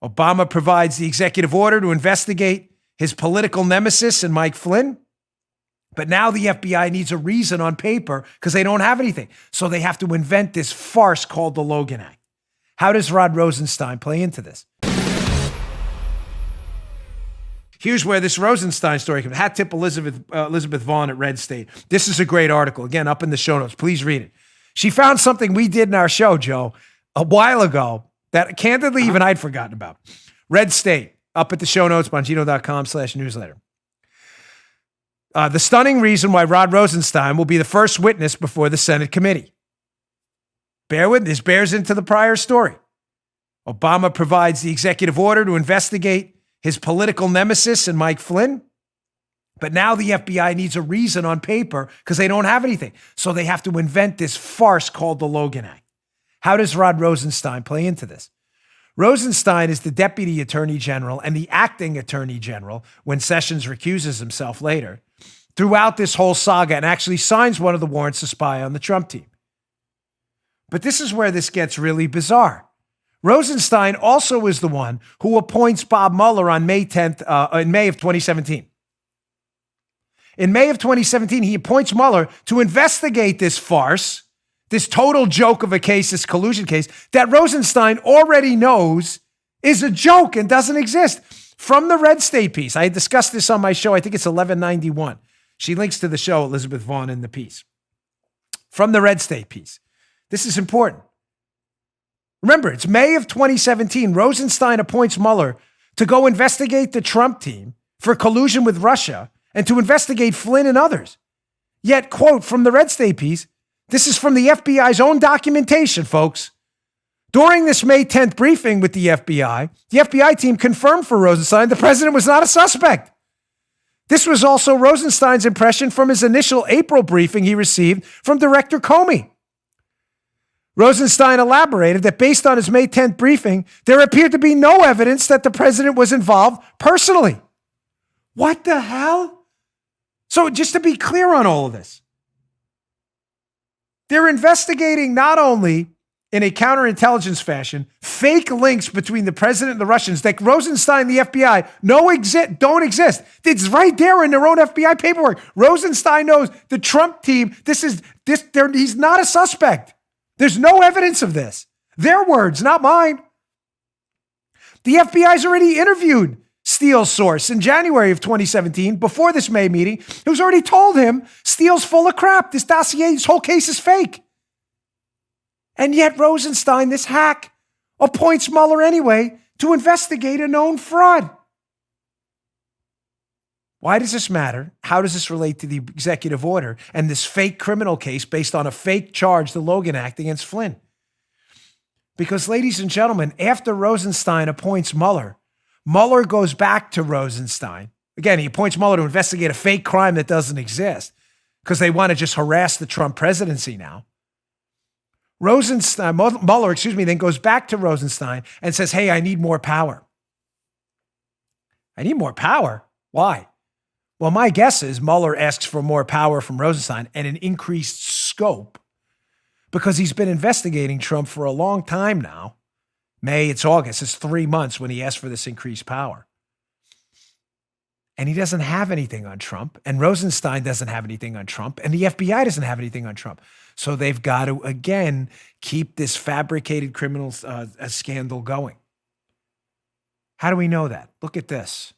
Obama provides the executive order to investigate his political nemesis and Mike Flynn. But now the FBI needs a reason on paper because they don't have anything. So they have to invent this farce called the Logan Act. How does Rod Rosenstein play into this? Here's where this Rosenstein story comes. Hat tip Elizabeth Vaughn at Red State. This is a great article. Again, up in the show notes. Please read it. She found something we did in our show, Joe, a while ago that candidly even I'd forgotten about. Red State, up at the show notes, bongino.com/newsletter. The stunning reason why Rod Rosenstein will be the first witness before the Senate committee. Bear with this, bears into the prior story. Obama provides the executive order to investigate his political nemesis and Mike Flynn. But now the FBI needs a reason on paper because they don't have anything. So they have to invent this farce called the Logan Act. How does Rod Rosenstein play into this? Rosenstein is the deputy attorney general and the acting attorney general when Sessions recuses himself later throughout this whole saga and actually signs one of the warrants to spy on the Trump team. But this is where this gets really bizarre. Rosenstein also is the one who appoints Bob Mueller on May 10th, in May of 2017. In May of 2017, he appoints Mueller to investigate this farce, this total joke of a case, this collusion case that Rosenstein already knows is a joke and doesn't exist. From the Red State piece, I discussed this on my show. I think it's 1191. She links to the show, Elizabeth Vaughn, in the piece. From the Red State piece. This is important. Remember, it's May of 2017. Rosenstein appoints Mueller to go investigate the Trump team for collusion with Russia and to investigate Flynn and others. Yet, quote, from the Red State piece, this is from the FBI's own documentation, folks. During this May 10th briefing with the FBI team confirmed for Rosenstein the president was not a suspect. This was also Rosenstein's impression from his initial April briefing he received from Director Comey. Rosenstein elaborated that based on his May 10th briefing, there appeared to be no evidence that the president was involved personally. What the hell? So just to be clear on all of this, they're investigating not only in a counterintelligence fashion, fake links between the president and the Russians that Rosenstein and the FBI don't exist. It's right there in their own FBI paperwork. Rosenstein knows the Trump team, he's not a suspect. There's no evidence of this. Their words, not mine. The FBI's already interviewed Steele's source in January of 2017, before this May meeting, who's already told him Steele's full of crap. This dossier, this whole case is fake. And yet Rosenstein, this hack, appoints Mueller anyway to investigate a known fraud. Why does this matter? How does this relate to the executive order and this fake criminal case based on a fake charge, the Logan Act against Flynn? Because, ladies and gentlemen, after Rosenstein appoints Mueller, Mueller goes back to Rosenstein. Again, he appoints Mueller to investigate a fake crime that doesn't exist because they want to just harass the Trump presidency now. Mueller, then goes back to Rosenstein and says, hey, I need more power. I need more power? Why? Well, my guess is Mueller asks for more power from Rosenstein and an increased scope because he's been investigating Trump for a long time now. May, it's August. It's 3 months when he asked for this increased power. And he doesn't have anything on Trump, and Rosenstein doesn't have anything on Trump, and the FBI doesn't have anything on Trump. So they've got to, again, keep this fabricated criminal scandal going. How do we know that? Look at this.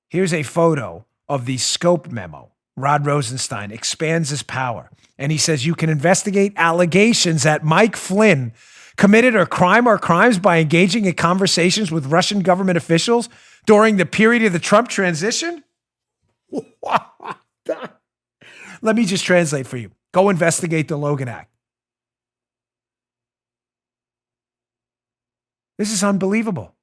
Here's a photo of the scope memo. Rod Rosenstein expands his power, and he says you can investigate allegations that Mike Flynn committed a crime or crimes by engaging in conversations with Russian government officials during the period of the Trump transition? Let me just translate for you. Go investigate the Logan Act. This is unbelievable.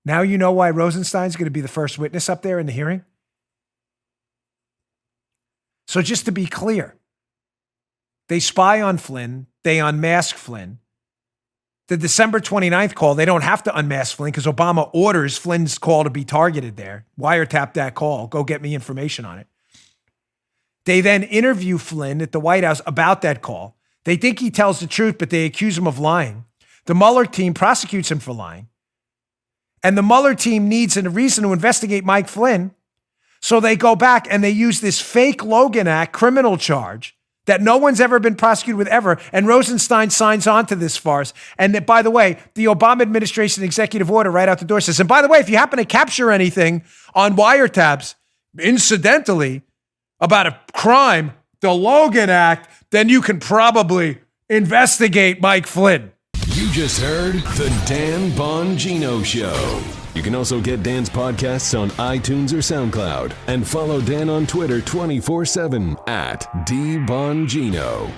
Now you know why Rosenstein's going to be the first witness up there in the hearing? So just to be clear, they spy on Flynn, they unmask Flynn. The December 29th call, they don't have to unmask Flynn because Obama orders Flynn's call to be targeted there. Wiretap that call. Go get me information on it. They then interview Flynn at the White House about that call. They think he tells the truth, but they accuse him of lying. The Mueller team prosecutes him for lying. And the Mueller team needs a reason to investigate Mike Flynn. So they go back and they use this fake Logan Act criminal charge that no one's ever been prosecuted with ever. And Rosenstein signs on to this farce. And that, by the way, the Obama administration executive order right out the door says, and by the way, if you happen to capture anything on wiretaps, incidentally, about a crime, the Logan Act, then you can probably investigate Mike Flynn. You just heard The Dan Bongino Show. You can also get Dan's podcasts on iTunes or SoundCloud. And follow Dan on Twitter 24/7 @DBongino.